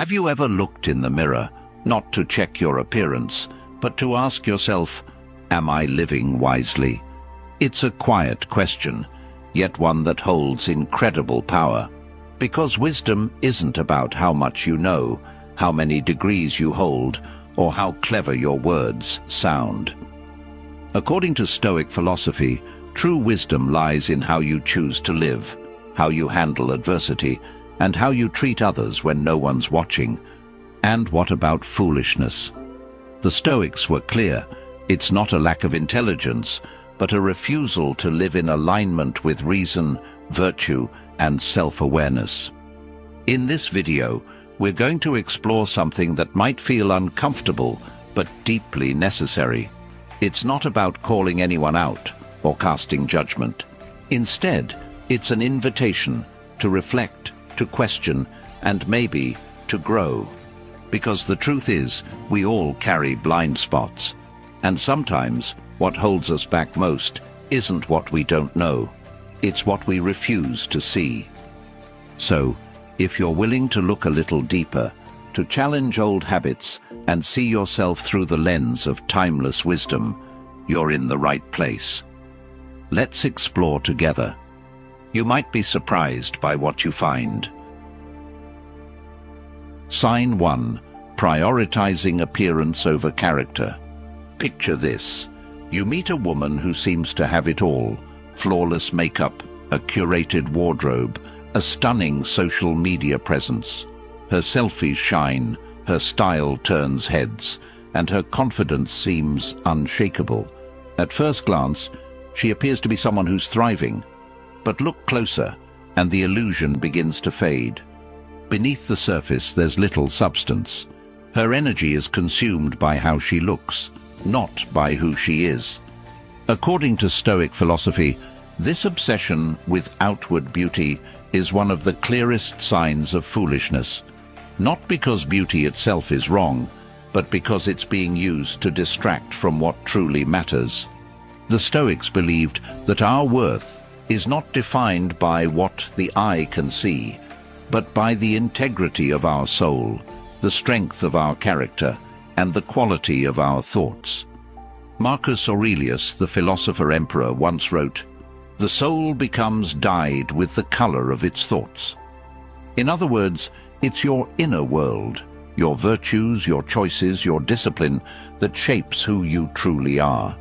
Have you ever looked in the mirror, not to check your appearance, but to ask yourself, am I living wisely? It's a quiet question, yet one that holds incredible power. Because wisdom isn't about how much you know, how many degrees you hold, or how clever your words sound. According to Stoic philosophy, true wisdom lies in how you choose to live, how you handle adversity, and how you treat others when no one's watching. And what about foolishness? The Stoics were clear. It's not a lack of intelligence, but a refusal to live in alignment with reason, virtue, and self-awareness. In this video, we're going to explore something that might feel uncomfortable, but deeply necessary. It's not about calling anyone out or casting judgment. Instead, it's an invitation to reflect, to question, and maybe to grow. Because the truth is, we all carry blind spots. And sometimes, what holds us back most isn't what we don't know. It's what we refuse to see. So, if you're willing to look a little deeper, to challenge old habits and see yourself through the lens of timeless wisdom, you're in the right place. Let's explore together. You might be surprised by what you find. Sign 1. Prioritizing appearance over character. Picture this. You meet a woman who seems to have it all: flawless makeup, a curated wardrobe, a stunning social media presence. Her selfies shine, her style turns heads, and her confidence seems unshakable. At first glance, she appears to be someone who's thriving. But look closer, and the illusion begins to fade. Beneath the surface, there's little substance. Her energy is consumed by how she looks, not by who she is. According to Stoic philosophy, this obsession with outward beauty is one of the clearest signs of foolishness. Not because beauty itself is wrong, but because it's being used to distract from what truly matters. The Stoics believed that our worth is not defined by what the eye can see, but by the integrity of our soul, the strength of our character, and the quality of our thoughts. Marcus Aurelius, the philosopher-emperor, once wrote, "The soul becomes dyed with the color of its thoughts." In other words, it's your inner world, your virtues, your choices, your discipline, that shapes who you truly are.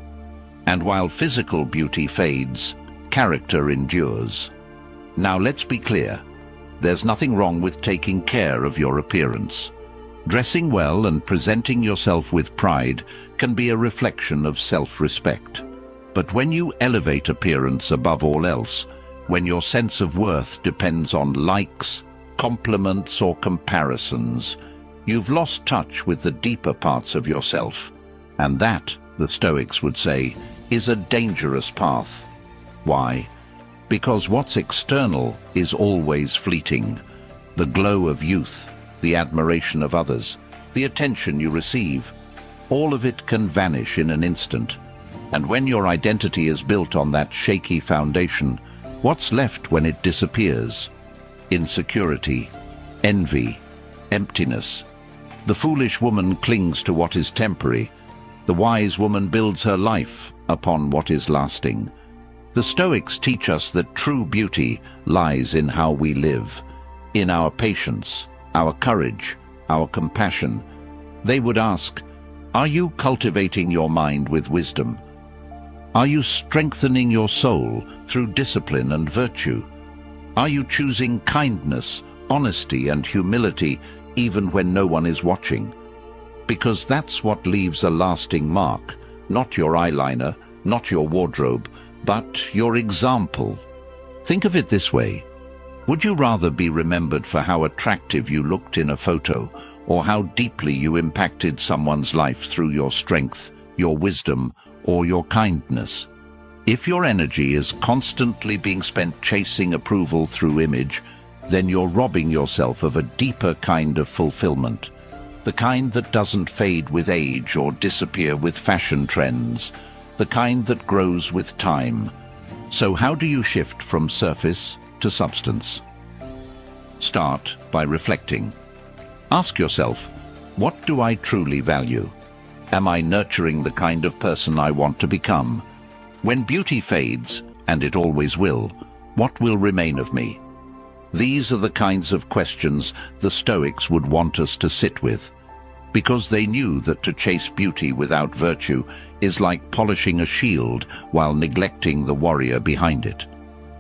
And while physical beauty fades, character endures. Now let's be clear. There's nothing wrong with taking care of your appearance. Dressing well and presenting yourself with pride can be a reflection of self-respect. But when you elevate appearance above all else, when your sense of worth depends on likes, compliments, or comparisons, you've lost touch with the deeper parts of yourself. And that, the Stoics would say, is a dangerous path. Why? Because what's external is always fleeting. The glow of youth, the admiration of others, the attention you receive, all of it can vanish in an instant. And when your identity is built on that shaky foundation, what's left when it disappears? Insecurity, envy, emptiness. The foolish woman clings to what is temporary. The wise woman builds her life upon what is lasting. The Stoics teach us that true beauty lies in how we live, in our patience, our courage, our compassion. They would ask, are you cultivating your mind with wisdom? Are you strengthening your soul through discipline and virtue? Are you choosing kindness, honesty, and humility even when no one is watching? Because that's what leaves a lasting mark, not your eyeliner, not your wardrobe, but your example. Think of it this way. Would you rather be remembered for how attractive you looked in a photo, or how deeply you impacted someone's life through your strength, your wisdom, or your kindness? If your energy is constantly being spent chasing approval through image, then you're robbing yourself of a deeper kind of fulfillment, the kind that doesn't fade with age or disappear with fashion trends, the kind that grows with time. So how do you shift from surface to substance? Start by reflecting. Ask yourself, what do I truly value? Am I nurturing the kind of person I want to become? When beauty fades, and it always will, what will remain of me? These are the kinds of questions the Stoics would want us to sit with, because they knew that to chase beauty without virtue is like polishing a shield while neglecting the warrior behind it.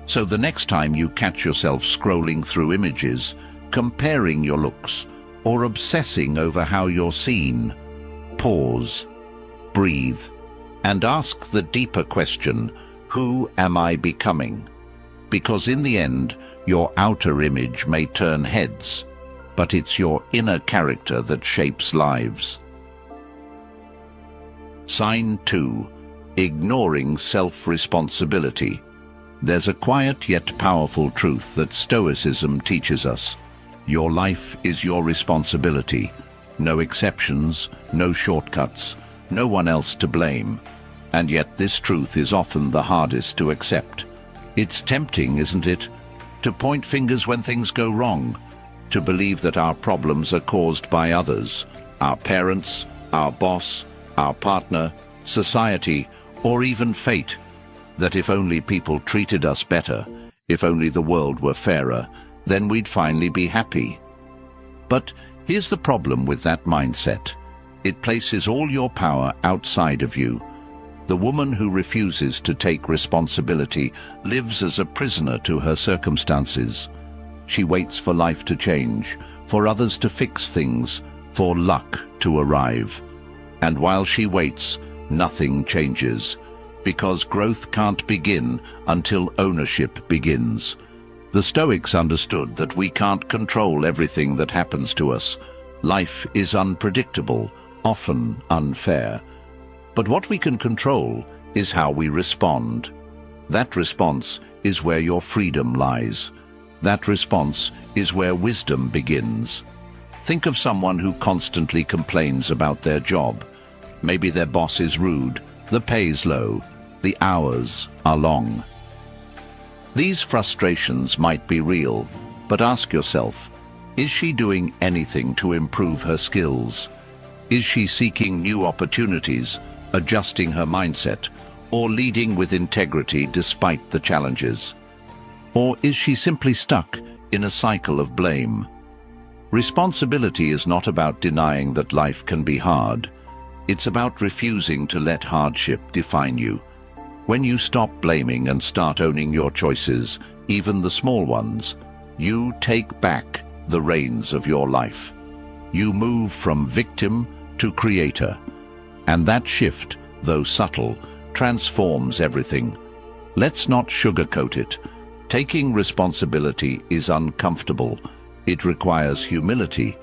So the next time you catch yourself scrolling through images, comparing your looks, or obsessing over how you're seen, pause, breathe, and ask the deeper question, who am I becoming? Because in the end, your outer image may turn heads, but it's your inner character that shapes lives. Sign 2. Ignoring self-responsibility. There's a quiet yet powerful truth that Stoicism teaches us. Your life is your responsibility. No exceptions, no shortcuts, no one else to blame. And yet this truth is often the hardest to accept. It's tempting, isn't it, to point fingers when things go wrong, to believe that our problems are caused by others, our parents, our boss, our partner, society, or even fate, that if only people treated us better, if only the world were fairer, then we'd finally be happy. But here's the problem with that mindset. It places all your power outside of you. The woman who refuses to take responsibility lives as a prisoner to her circumstances. She waits for life to change, for others to fix things, for luck to arrive. And while she waits, nothing changes, because growth can't begin until ownership begins. The Stoics understood that we can't control everything that happens to us. Life is unpredictable, often unfair. But what we can control is how we respond. That response is where your freedom lies. That response is where wisdom begins. Think of someone who constantly complains about their job. Maybe their boss is rude, the pay's low, the hours are long. These frustrations might be real, but ask yourself, is she doing anything to improve her skills? Is she seeking new opportunities, adjusting her mindset, or leading with integrity despite the challenges? Or is she simply stuck in a cycle of blame? Responsibility is not about denying that life can be hard. It's about refusing to let hardship define you. When you stop blaming and start owning your choices, even the small ones, you take back the reins of your life. You move from victim to creator. And that shift, though subtle, transforms everything. Let's not sugarcoat it. Taking responsibility is uncomfortable. It requires humility.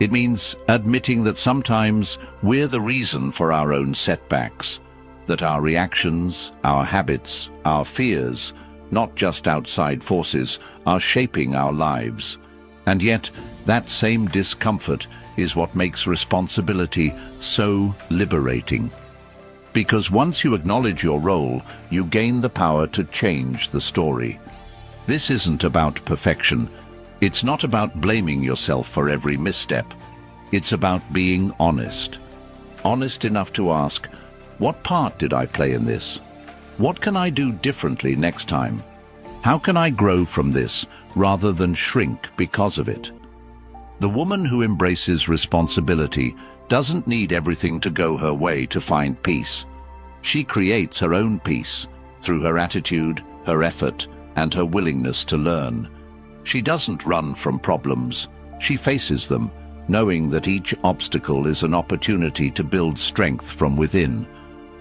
It means admitting that sometimes we're the reason for our own setbacks, that our reactions, our habits, our fears, not just outside forces, are shaping our lives. And yet, that same discomfort is what makes responsibility so liberating. Because once you acknowledge your role, you gain the power to change the story. This isn't about perfection. It's not about blaming yourself for every misstep. It's about being honest. Honest enough to ask, what part did I play in this? What can I do differently next time? How can I grow from this rather than shrink because of it? The woman who embraces responsibility doesn't need everything to go her way to find peace. She creates her own peace through her attitude, her effort, and her willingness to learn. She doesn't run from problems. She faces them, knowing that each obstacle is an opportunity to build strength from within.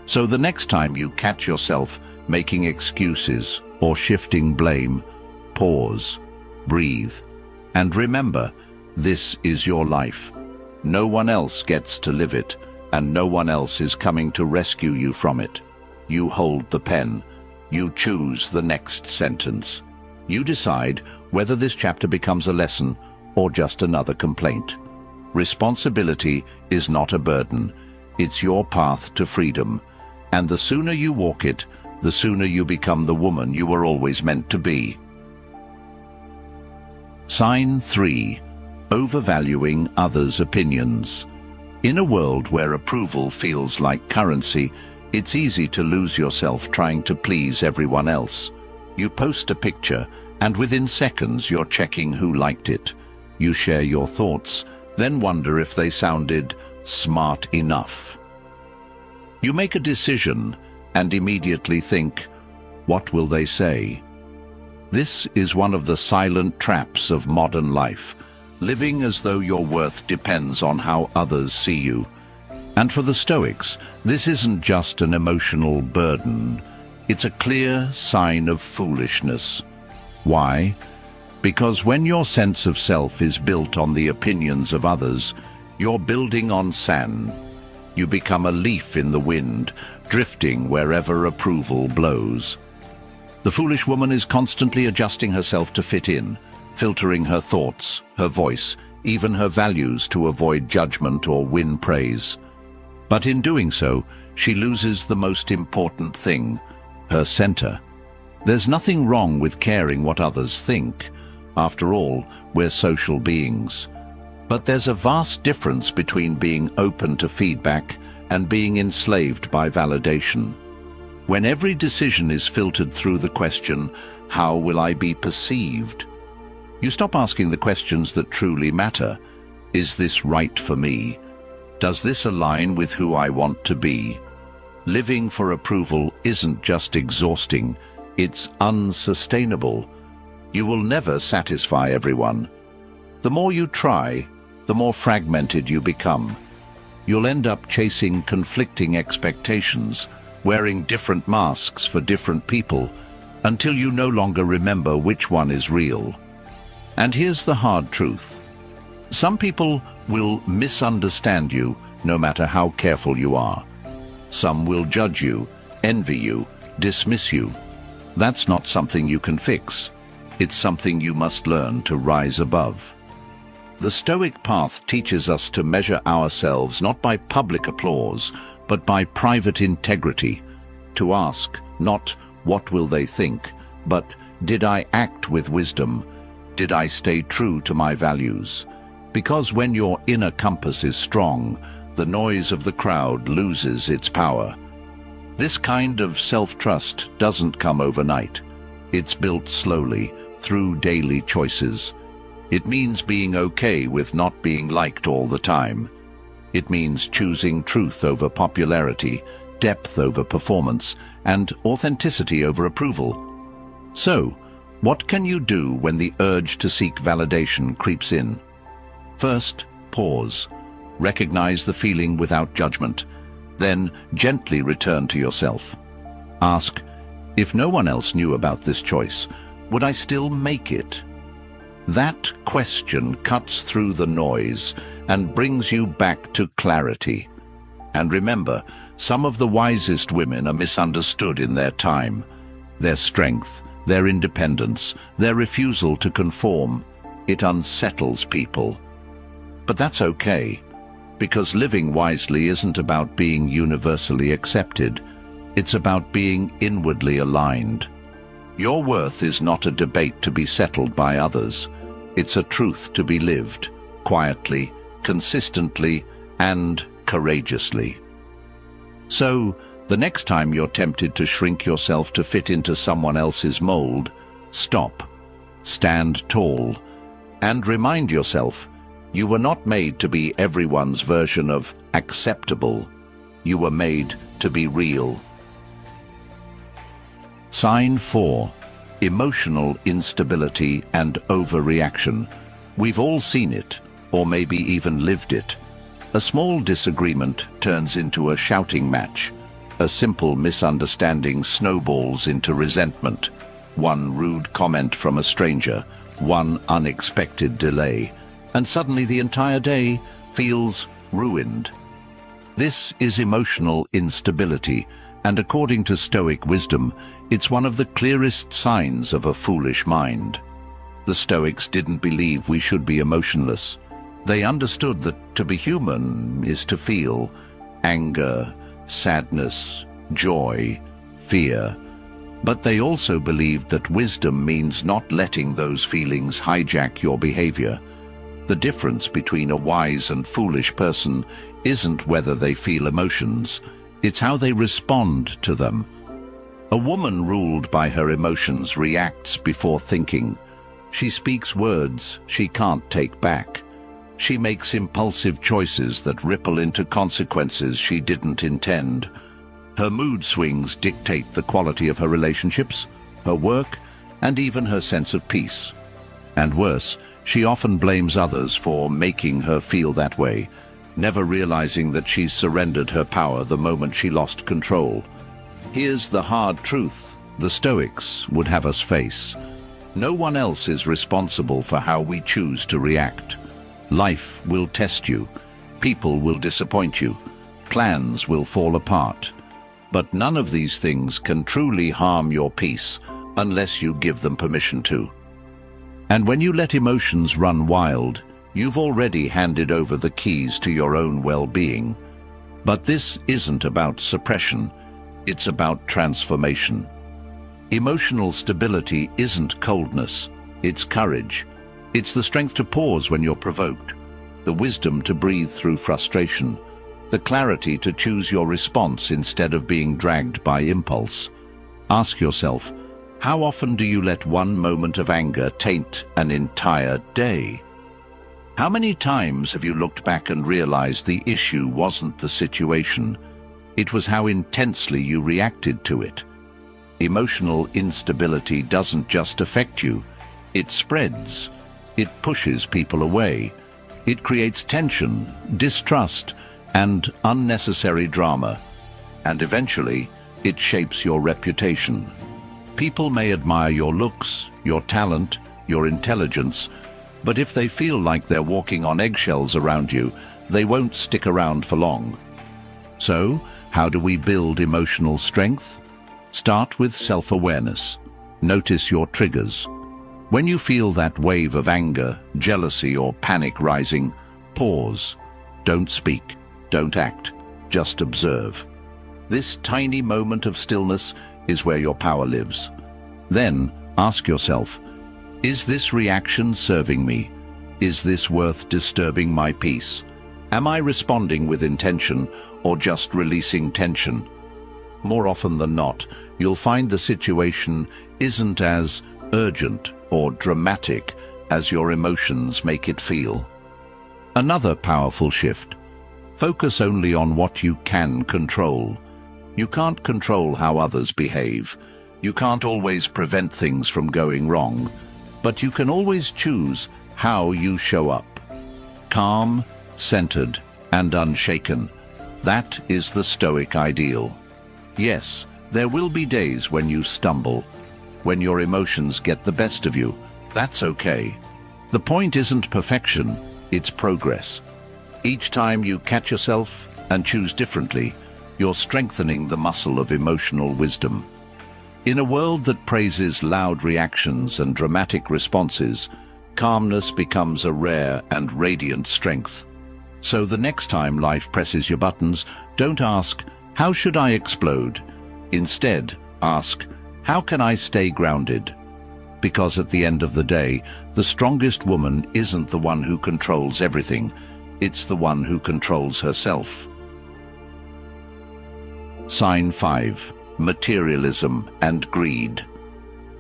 So the next time you catch yourself making excuses or shifting blame, pause, breathe, and remember, this is your life. No one else gets to live it, and no one else is coming to rescue you from it. You hold the pen. You choose the next sentence. You decide whether this chapter becomes a lesson or just another complaint. Responsibility is not a burden. It's your path to freedom. And the sooner you walk it, the sooner you become the woman you were always meant to be. Sign 3. overvaluing others' opinions. In a world where approval feels like currency, it's easy to lose yourself trying to please everyone else. You post a picture, and within seconds you're checking who liked it. You share your thoughts, then wonder if they sounded smart enough. You make a decision and immediately think, what will they say? This is one of the silent traps of modern life, living as though your worth depends on how others see you. And for the Stoics, this isn't just an emotional burden. It's a clear sign of foolishness. Why? Because when your sense of self is built on the opinions of others, you're building on sand. You become a leaf in the wind, drifting wherever approval blows. The foolish woman is constantly adjusting herself to fit in, filtering her thoughts, her voice, even her values to avoid judgment or win praise. But in doing so, she loses the most important thing, her center. There's nothing wrong with caring what others think. After all, we're social beings. But there's a vast difference between being open to feedback and being enslaved by validation. When every decision is filtered through the question, how will I be perceived? You stop asking the questions that truly matter. Is this right for me? Does this align with who I want to be? Living for approval isn't just exhausting, it's unsustainable. You will never satisfy everyone. The more you try, the more fragmented you become. You'll end up chasing conflicting expectations, wearing different masks for different people, until you no longer remember which one is real. And here's the hard truth. Some people will misunderstand you no matter how careful you are. Some will judge you, envy you, dismiss you. That's not something you can fix. It's something you must learn to rise above. The Stoic path teaches us to measure ourselves not by public applause, but by private integrity. To ask, not what will they think, but did I act with wisdom? Did I stay true to my values? Because when your inner compass is strong, the noise of the crowd loses its power. This kind of self-trust doesn't come overnight. It's built slowly, through daily choices. It means being okay with not being liked all the time. It means choosing truth over popularity, depth over performance, and authenticity over approval. So, what can you do when the urge to seek validation creeps in? First, pause. Recognize the feeling without judgment. Then, gently return to yourself. Ask, if no one else knew about this choice, would I still make it? That question cuts through the noise and brings you back to clarity. And remember, some of the wisest women are misunderstood in their time. Their strength, their independence, their refusal to conform, it unsettles people. But that's okay, because living wisely isn't about being universally accepted. It's about being inwardly aligned. Your worth is not a debate to be settled by others. It's a truth to be lived, quietly, consistently, and courageously. So, the next time you're tempted to shrink yourself to fit into someone else's mold, stop, stand tall, and remind yourself, you were not made to be everyone's version of acceptable. You were made to be real. Sign 4. Emotional instability and overreaction. We've all seen it, or maybe even lived it. A small disagreement turns into a shouting match. A simple misunderstanding snowballs into resentment. One rude comment from a stranger, one unexpected delay, and suddenly the entire day feels ruined. This is emotional instability, and according to Stoic wisdom, it's one of the clearest signs of a foolish mind. The Stoics didn't believe we should be emotionless. They understood that to be human is to feel anger, sadness, joy, fear. But they also believed that wisdom means not letting those feelings hijack your behavior. The difference between a wise and foolish person isn't whether they feel emotions, it's how they respond to them. A woman ruled by her emotions reacts before thinking. She speaks words she can't take back. She makes impulsive choices that ripple into consequences she didn't intend. Her mood swings dictate the quality of her relationships, her work, and even her sense of peace. And worse, she often blames others for making her feel that way, never realizing that she's surrendered her power the moment she lost control. Here's the hard truth the Stoics would have us face. No one else is responsible for how we choose to react. Life will test you, people will disappoint you, plans will fall apart. But none of these things can truly harm your peace unless you give them permission to. And when you let emotions run wild, you've already handed over the keys to your own well-being. But this isn't about suppression, it's about transformation. Emotional stability isn't coldness, it's courage. It's the strength to pause when you're provoked, the wisdom to breathe through frustration, the clarity to choose your response instead of being dragged by impulse. Ask yourself, how often do you let one moment of anger taint an entire day? How many times have you looked back and realized the issue wasn't the situation, it was how intensely you reacted to it? Emotional instability doesn't just affect you, it spreads. It pushes people away. It creates tension, distrust, and unnecessary drama. And eventually, it shapes your reputation. People may admire your looks, your talent, your intelligence, but if they feel like they're walking on eggshells around you, they won't stick around for long. So, how do we build emotional strength? Start with self-awareness. Notice your triggers. When you feel that wave of anger, jealousy, or panic rising, pause. Don't speak, don't act, just observe. This tiny moment of stillness is where your power lives. Then, ask yourself, is this reaction serving me? Is this worth disturbing my peace? Am I responding with intention or just releasing tension? More often than not, you'll find the situation isn't as urgent or dramatic as your emotions make it feel. Another powerful shift. Focus only on what you can control. You can't control how others behave. You can't always prevent things from going wrong, but you can always choose how you show up. Calm, centered, and unshaken. That is the Stoic ideal. Yes, there will be days when you stumble, when your emotions get the best of you. That's okay. The point isn't perfection, it's progress. Each time you catch yourself and choose differently, you're strengthening the muscle of emotional wisdom. In a world that praises loud reactions and dramatic responses, calmness becomes a rare and radiant strength. So the next time life presses your buttons, don't ask, "How should I explode?" Instead, ask, "How can I stay grounded?" Because at the end of the day, the strongest woman isn't the one who controls everything, it's the one who controls herself. Sign 5. Materialism and greed.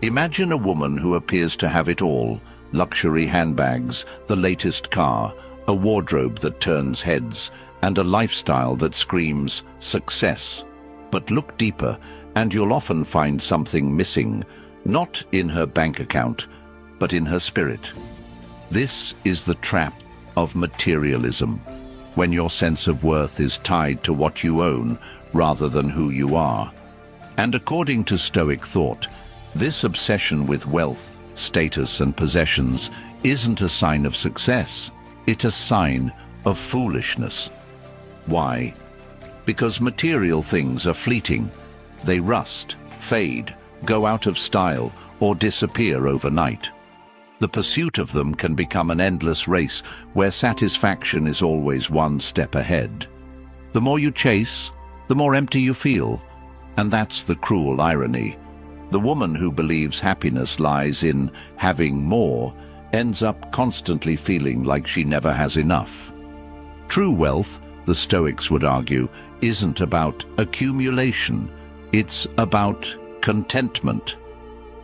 Imagine a woman who appears to have it all: luxury handbags, the latest car, a wardrobe that turns heads, and a lifestyle that screams success. But look deeper, and you'll often find something missing, not in her bank account, but in her spirit. This is the trap of materialism, when your sense of worth is tied to what you own rather than who you are. And according to Stoic thought, this obsession with wealth, status, and possessions isn't a sign of success, it's a sign of foolishness. Why? Because material things are fleeting. They rust, fade, go out of style, or disappear overnight. The pursuit of them can become an endless race where satisfaction is always one step ahead. The more you chase, the more empty you feel. And that's the cruel irony. The woman who believes happiness lies in having more ends up constantly feeling like she never has enough. True wealth, the Stoics would argue, isn't about accumulation, it's about contentment.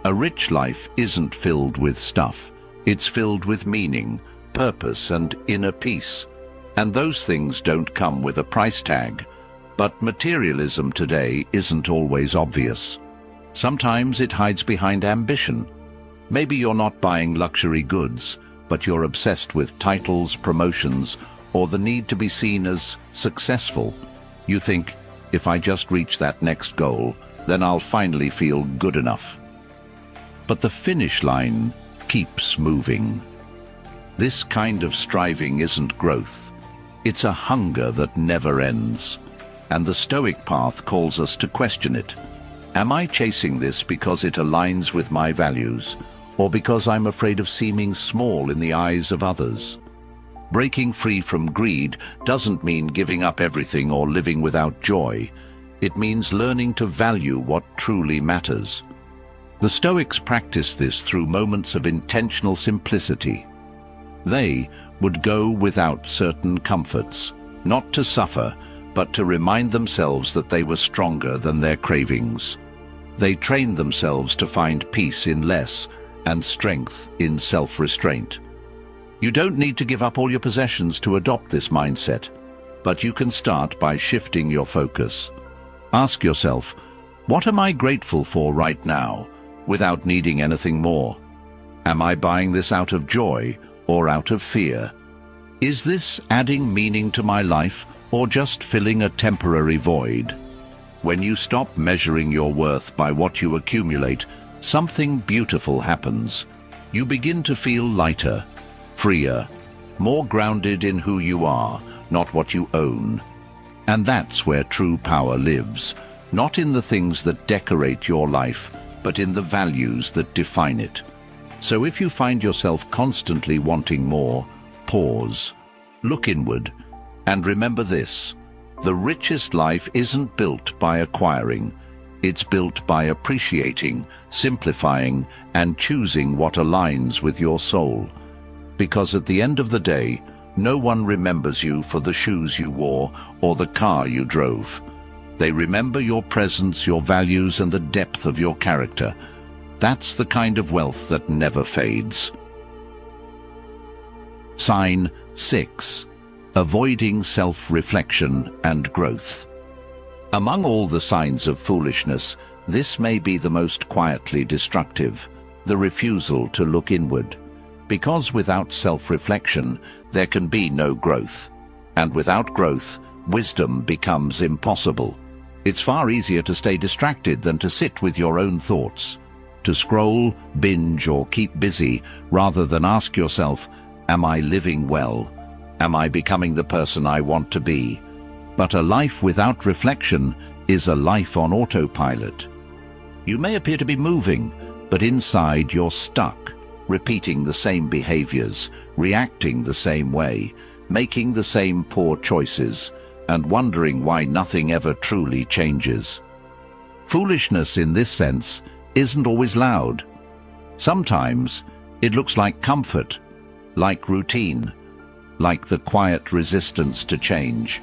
A rich life isn't filled with stuff, it's filled with meaning, purpose, and inner peace. And those things don't come with a price tag. But materialism today isn't always obvious. Sometimes it hides behind ambition. Maybe you're not buying luxury goods, but you're obsessed with titles, promotions, or the need to be seen as successful. You think, if I just reach that next goal, then I'll finally feel good enough. But the finish line keeps moving. This kind of striving isn't growth. It's a hunger that never ends. And the Stoic path calls us to question it. Am I chasing this because it aligns with my values, or because I'm afraid of seeming small in the eyes of others? Breaking free from greed doesn't mean giving up everything or living without joy. It means learning to value what truly matters. The Stoics practiced this through moments of intentional simplicity. They would go without certain comforts, not to suffer, but to remind themselves that they were stronger than their cravings. They trained themselves to find peace in less and strength in self-restraint. You don't need to give up all your possessions to adopt this mindset, but you can start by shifting your focus. Ask yourself, what am I grateful for right now, without needing anything more? Am I buying this out of joy or out of fear? Is this adding meaning to my life or just filling a temporary void? When you stop measuring your worth by what you accumulate, something beautiful happens. You begin to feel lighter, freer, more grounded in who you are, not what you own. And that's where true power lives, not in the things that decorate your life, but in the values that define it. So if you find yourself constantly wanting more, pause, look inward, and remember this: the richest life isn't built by acquiring, it's built by appreciating, simplifying, and choosing what aligns with your soul. Because at the end of the day, no one remembers you for the shoes you wore or the car you drove. They remember your presence, your values, and the depth of your character. That's the kind of wealth that never fades. Sign 6. Avoiding self-reflection and growth. Among all the signs of foolishness, this may be the most quietly destructive, the refusal to look inward. Because without self-reflection, there can be no growth. And without growth, wisdom becomes impossible. It's far easier to stay distracted than to sit with your own thoughts, to scroll, binge, or keep busy, rather than ask yourself, am I living well? Am I becoming the person I want to be? But a life without reflection is a life on autopilot. You may appear to be moving, but inside you're stuck, repeating the same behaviors, reacting the same way, making the same poor choices, and wondering why nothing ever truly changes. Foolishness in this sense isn't always loud. Sometimes it looks like comfort, like routine, like the quiet resistance to change.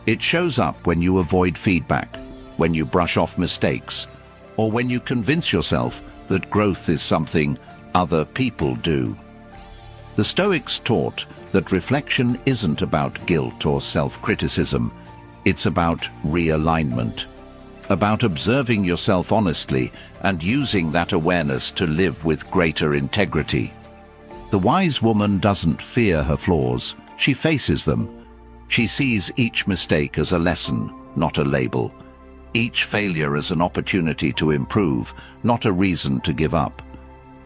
It shows up when you avoid feedback, when you brush off mistakes, or when you convince yourself that growth is something other people do. The Stoics taught that reflection isn't about guilt or self-criticism. It's about realignment, about observing yourself honestly and using that awareness to live with greater integrity. The wise woman doesn't fear her flaws, she faces them. She sees each mistake as a lesson, not a label. Each failure as an opportunity to improve, not a reason to give up.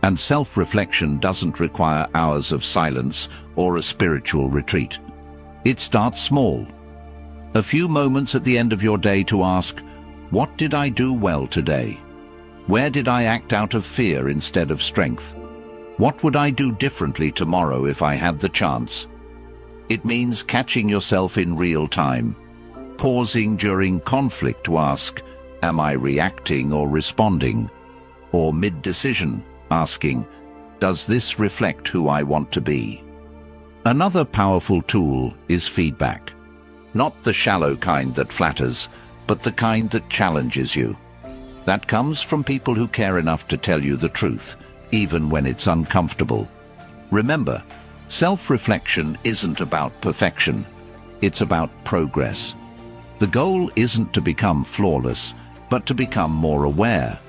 And self-reflection doesn't require hours of silence or a spiritual retreat. It starts small. A few moments at the end of your day to ask, what did I do well today? Where did I act out of fear instead of strength? What would I do differently tomorrow if I had the chance? It means catching yourself in real time, pausing during conflict to ask, am I reacting or responding? Or mid-decision, asking, Does this reflect who I want to be? Another powerful tool is feedback. Not the shallow kind that flatters, but the kind that challenges you. That comes from people who care enough to tell you the truth, even when it's uncomfortable. Remember, self-reflection isn't about perfection. It's about progress. The goal isn't to become flawless, but to become more aware.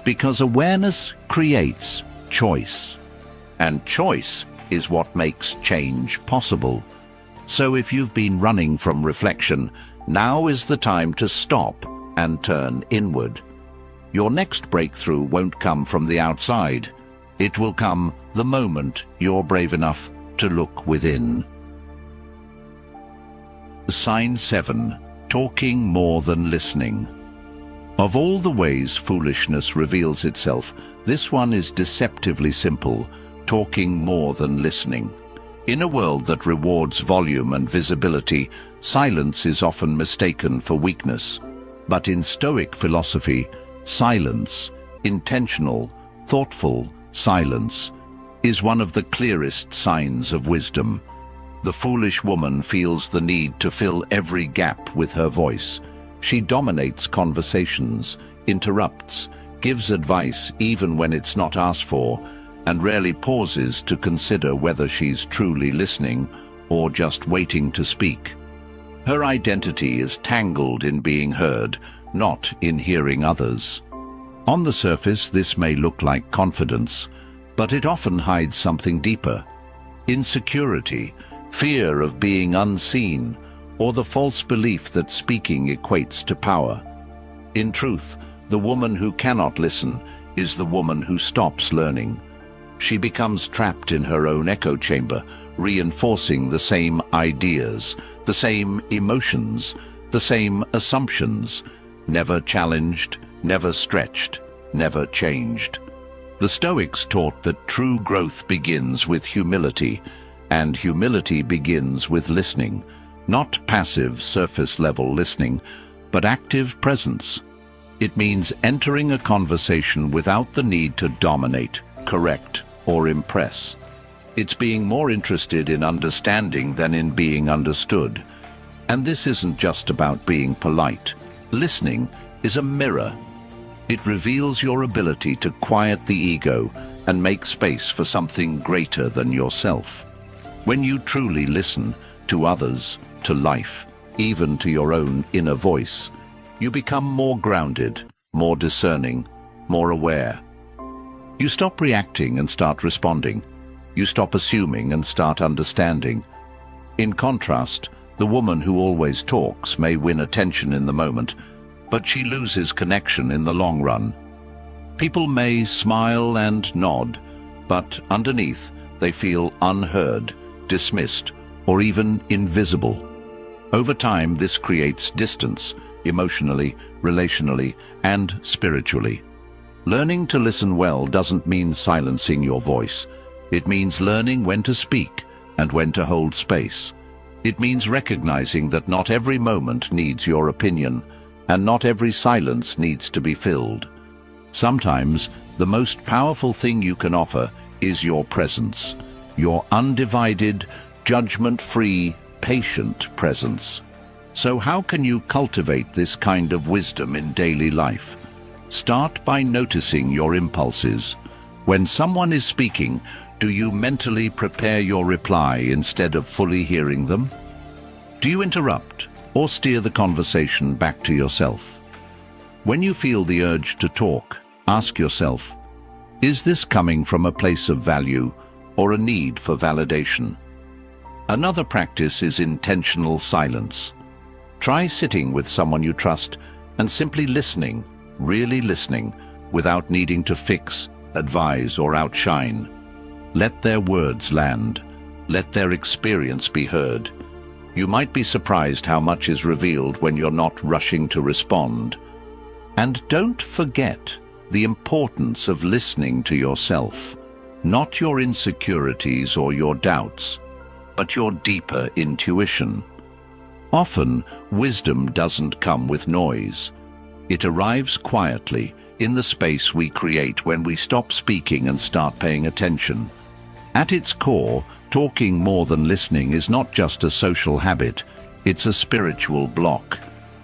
Because awareness creates choice. And choice is what makes change possible. So if you've been running from reflection, now is the time to stop and turn inward. Your next breakthrough won't come from the outside. It will come the moment you're brave enough to look within. Sign 7. Talking more than listening. Of all the ways foolishness reveals itself, this one is deceptively simple: talking more than listening. In a world that rewards volume and visibility, silence is often mistaken for weakness. But in Stoic philosophy, silence, intentional, thoughtful silence, is one of the clearest signs of wisdom. The foolish woman feels the need to fill every gap with her voice. She dominates conversations, interrupts, gives advice even when it's not asked for, and rarely pauses to consider whether she's truly listening or just waiting to speak. Her identity is tangled in being heard, not in hearing others. On the surface, this may look like confidence, but it often hides something deeper: insecurity, fear of being unseen, or the false belief that speaking equates to power. In truth, the woman who cannot listen is the woman who stops learning. She becomes trapped in her own echo chamber, reinforcing the same ideas, the same emotions, the same assumptions, never challenged, never stretched, never changed. The Stoics taught that true growth begins with humility, and humility begins with listening, not passive surface-level listening, but active presence. It means entering a conversation without the need to dominate, correct, or impress. It's being more interested in understanding than in being understood. And this isn't just about being polite. Listening is a mirror. It reveals your ability to quiet the ego and make space for something greater than yourself. When you truly listen to others, to life, even to your own inner voice, you become more grounded, more discerning, more aware. You stop reacting and start responding. You stop assuming and start understanding. In contrast, the woman who always talks may win attention in the moment, but she loses connection in the long run. People may smile and nod, but underneath they feel unheard, dismissed, or even invisible. Over time, this creates distance, emotionally, relationally, and spiritually. Learning to listen well doesn't mean silencing your voice. It means learning when to speak and when to hold space. It means recognizing that not every moment needs your opinion, and not every silence needs to be filled. Sometimes, the most powerful thing you can offer is your presence, your undivided, judgment-free, patient presence. So how can you cultivate this kind of wisdom in daily life? Start by noticing your impulses. When someone is speaking, do you mentally prepare your reply instead of fully hearing them? Do you interrupt or steer the conversation back to yourself? When you feel the urge to talk, ask yourself, is this coming from a place of value or a need for validation? Another practice is intentional silence. Try sitting with someone you trust and simply listening, really listening, without needing to fix, advise, or outshine. Let their words land. Let their experience be heard. You might be surprised how much is revealed when you're not rushing to respond. And don't forget the importance of listening to yourself, not your insecurities or your doubts, but your deeper intuition. Often, wisdom doesn't come with noise. It arrives quietly, in the space we create when we stop speaking and start paying attention. At its core, talking more than listening is not just a social habit, it's a spiritual block.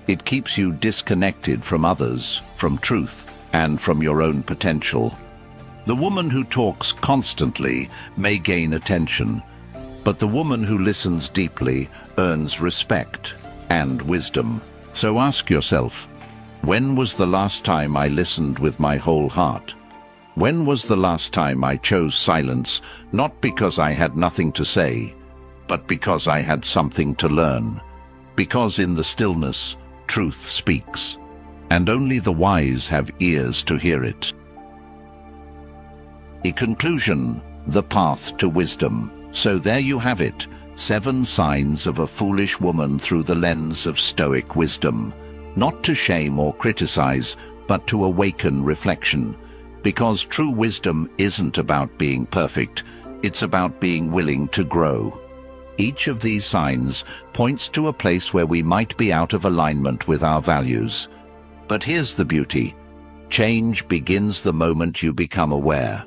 It keeps you disconnected from others, from truth, and from your own potential. The woman who talks constantly may gain attention, but the woman who listens deeply earns respect and wisdom. So ask yourself, when was the last time I listened with my whole heart? When was the last time I chose silence, not because I had nothing to say, but because I had something to learn? Because in the stillness, truth speaks, and only the wise have ears to hear it. In conclusion, the path to wisdom. So there you have it, 7 signs of a foolish woman through the lens of Stoic wisdom. Not to shame or criticize, but to awaken reflection. Because true wisdom isn't about being perfect, it's about being willing to grow. Each of these signs points to a place where we might be out of alignment with our values. But here's the beauty. Change begins the moment you become aware.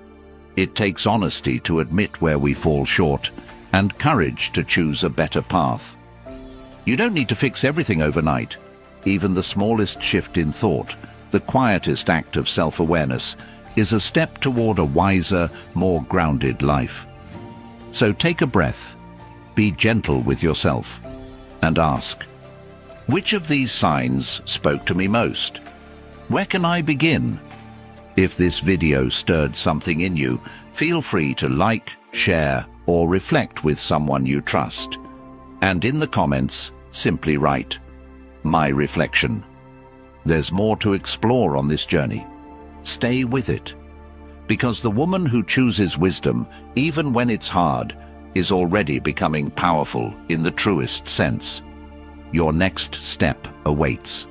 It takes honesty to admit where we fall short, and courage to choose a better path. You don't need to fix everything overnight. Even the smallest shift in thought, the quietest act of self-awareness, is a step toward a wiser, more grounded life. So take a breath, be gentle with yourself, and ask, which of these signs spoke to me most? Where can I begin? If this video stirred something in you, feel free to like, share, or reflect with someone you trust. And in the comments, simply write, "My reflection." There's more to explore on this journey. Stay with it. Because the woman who chooses wisdom, even when it's hard, is already becoming powerful in the truest sense. Your next step awaits.